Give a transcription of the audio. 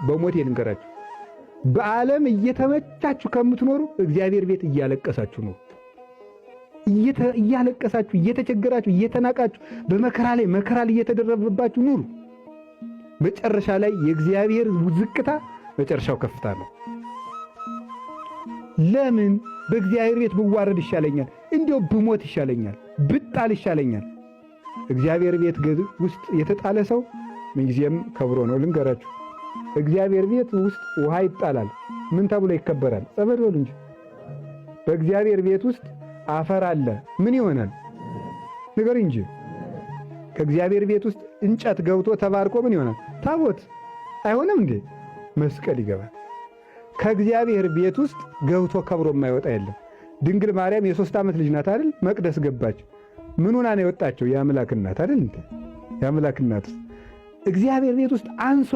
በሞቴ ልንገራችሁ፣ በዓለም እየተመቻችሁ ከምትኖሩ እግዚአብሔር ቤት እያለቀሳችሁ ነው። እያለቀሳችሁ እየተቸገራችሁ እየተናቃችሁ በመከራ ላይ መከራ እየተደረበባችሁ ኑሩ። መጨረሻ ላይ የእግዚአብሔር ዝቅታ መጨረሻው ከፍታ ነው። ለምን በእግዚአብሔር ቤት ብዋረድ ይሻለኛል፣ እንዲያው ብሞት ይሻለኛል፣ ብጣል ይሻለኛል። እግዚአብሔር ቤት ውስጥ የተጣለ ሰው ምንጊዜም ከብሮ ነው። ልንገራችሁ፣ እግዚአብሔር ቤት ውስጥ ውሃ ይጣላል፣ ምን ተብሎ ይከበራል? ጸበል በሉ እንጂ። በእግዚአብሔር ቤት ውስጥ አፈር አለ፣ ምን ይሆናል? ንገር እንጂ። ከእግዚአብሔር ቤት ውስጥ እንጨት ገብቶ ተባርኮ ምን ይሆናል? ታቦት አይሆንም እንዴ? መስቀል ይገባል። ከእግዚአብሔር ቤት ውስጥ ገብቶ ከብሮ የማይወጣ የለም። ድንግል ማርያም የ3 ዓመት ልጅ ናት አይደል? መቅደስ ገባች። ምን ሆና ነው የወጣቸው? የአምላክ እናት አይደል? የአምላክ እናት እግዚአብሔር ቤት ውስጥ አንሶ